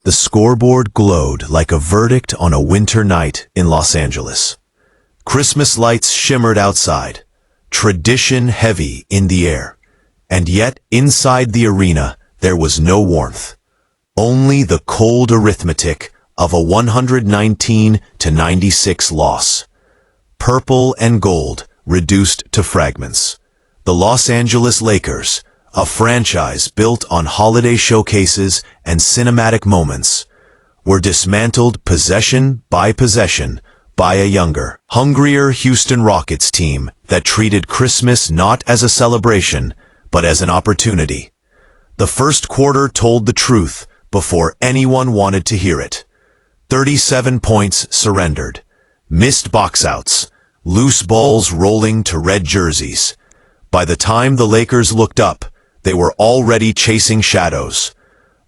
The scoreboard glowed like a verdict on a winter night in Los Angeles. Christmas lights shimmered outside, tradition heavy in the air, and yet inside the arena there was no warmth. Only the cold arithmetic of a 119-96 loss. Purple and gold reduced to fragments. The Los Angeles Lakers, a franchise built on holiday showcases and cinematic moments, were dismantled possession by a younger, hungrier Houston Rockets team that treated Christmas not as a celebration, but as an opportunity. The first quarter told the truth before anyone wanted to hear it. 37 points surrendered, missed box-outs, loose balls rolling to red jerseys. By the time the Lakers looked up, they were already chasing shadows.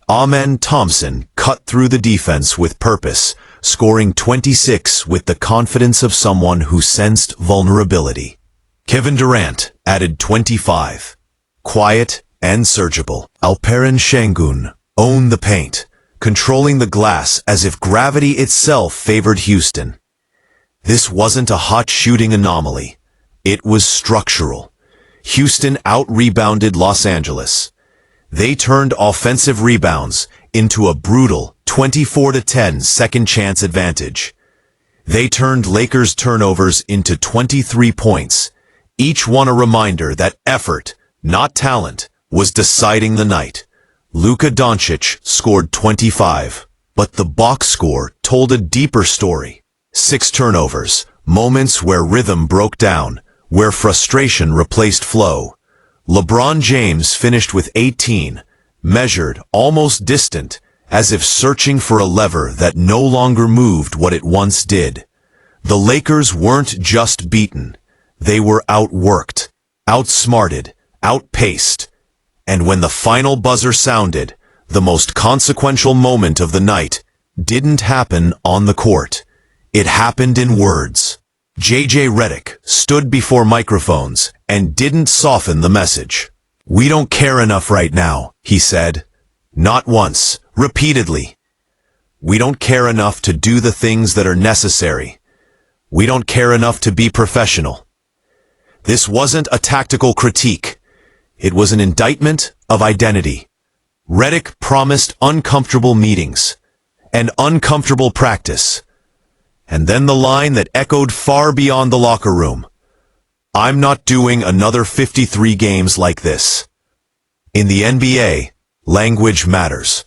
Amen Thompson cut through the defense with purpose, scoring 26 with the confidence of someone who sensed vulnerability. Kevin Durant added 25. Quiet and surgical. Alperen Şengün owned the paint, controlling the glass as if gravity itself favored Houston. This wasn't a hot shooting anomaly. It was structural. Houston out-rebounded Los Angeles. They turned offensive rebounds into a brutal 24-10 second-chance advantage. They turned Lakers' turnovers into 23 points, each one a reminder that effort, not talent, was deciding the night. Luka Doncic scored 25, but the box score told a deeper story. 6 turnovers, moments where rhythm broke down, where frustration replaced flow. LeBron James finished with 18, measured, almost distant, as if searching for a lever that no longer moved what it once did. The Lakers weren't just beaten. They were outworked, outsmarted, outpaced. And when the final buzzer sounded, the most consequential moment of the night didn't happen on the court. It happened in words. J.J. Redick stood before microphones and didn't soften the message. "We don't care enough right now," he said. Not once, repeatedly. "We don't care enough to do the things that are necessary. We don't care enough to be professional." This wasn't a tactical critique. It was an indictment of identity. Redick promised uncomfortable meetings, and uncomfortable practice. And then the line that echoed far beyond the locker room. "I'm not doing another 53 games like this." In the NBA, language matters.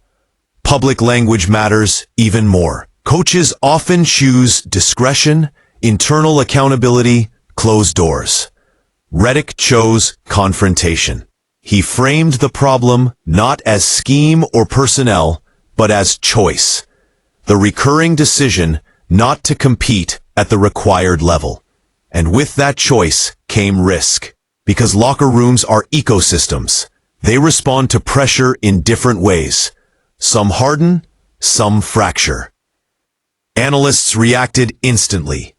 Public language matters even more. Coaches often choose discretion, internal accountability, closed doors. Redick chose confrontation. He framed the problem not as scheme or personnel, but as choice. The recurring decision not to compete at the required level. And with that choice came risk. Because locker rooms are ecosystems. They respond to pressure in different ways. Some harden, some fracture. Analysts reacted instantly.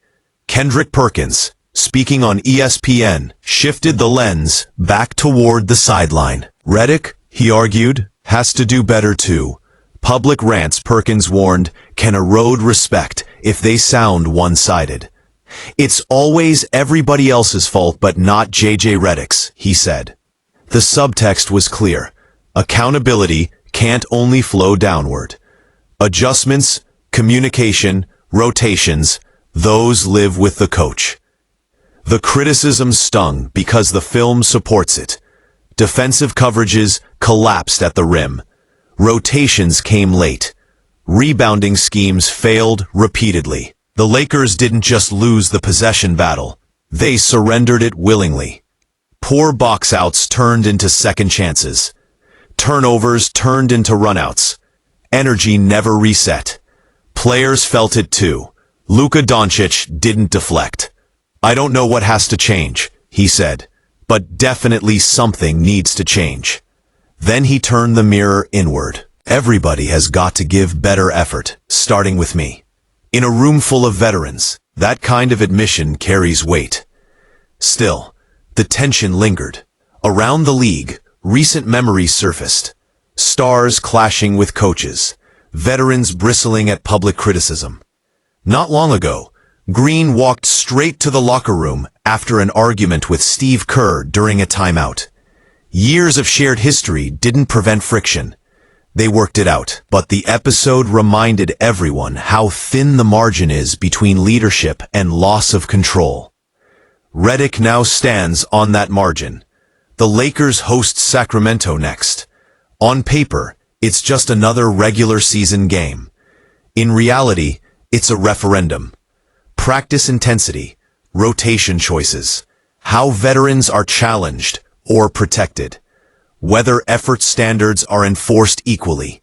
Kendrick Perkins, speaking on ESPN, shifted the lens back toward the sideline. Redick, he argued, has to do better too. Public rants, Perkins warned, can erode respect if they sound one-sided. "It's always everybody else's fault but not J.J. Redick's," he said. The subtext was clear. Accountability can't only flow downward. Adjustments, communication, rotations, those live with the coach. The criticism stung because the film supports it. Defensive coverages collapsed at the rim. Rotations came late. Rebounding schemes failed repeatedly. The Lakers didn't just lose the possession battle. They surrendered it willingly. Poor box-outs turned into second chances. Turnovers turned into runouts. Energy never reset. Players felt it too. Luka Doncic didn't deflect. "I don't know what has to change," he said, "but definitely something needs to change." Then he turned the mirror inward. Everybody has got to give better effort, starting with me. In a room full of veterans, that kind of admission carries weight. Still, the tension lingered. Around the league, recent memories surfaced. Stars clashing with coaches. veterans bristling at public criticism. Not long ago, Green walked straight to the locker room after an argument with Steve Kerr during a timeout. Years of shared history didn't prevent friction. They worked it out, but the episode reminded everyone how thin the margin is between leadership and loss of control. Redick now stands on that margin. The Lakers host Sacramento next. On paper, it's just another regular season game. In reality, it's a referendum. Practice intensity, rotation choices, how veterans are challenged or protected, whether effort standards are enforced equally,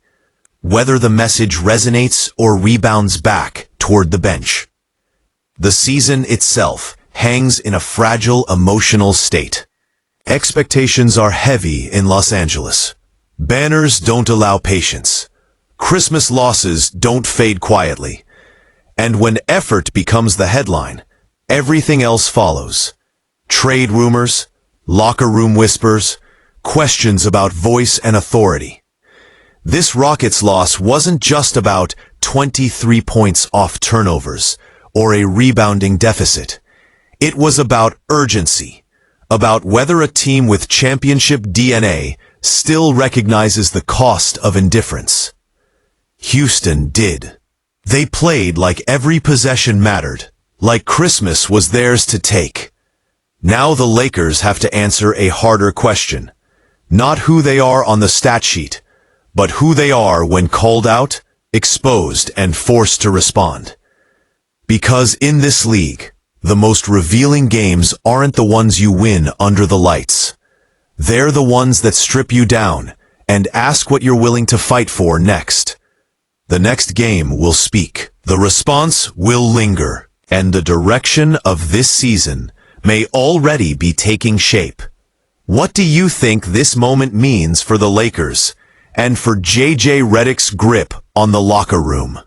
whether the message resonates or rebounds back toward the bench. The season itself hangs in a fragile emotional state. Expectations are heavy in Los Angeles. Banners don't allow patience. Christmas losses don't fade quietly. And when effort becomes the headline, everything else follows. Trade rumors, locker room whispers, questions about voice and authority. This Rockets loss wasn't just about 23 points off turnovers or a rebounding deficit. It was about urgency, about whether a team with championship DNA still recognizes the cost of indifference. Houston did. They played like every possession mattered, like Christmas was theirs to take. Now the Lakers have to answer a harder question. Not who they are on the stat sheet, but who they are when called out, exposed, and forced to respond. Because in this league, the most revealing games aren't the ones you win under the lights. They're the ones that strip you down and ask what you're willing to fight for next. The next game will speak. The response will linger. And the direction of this season may already be taking shape. What do you think this moment means for the Lakers and for J.J. Redick's grip on the locker room?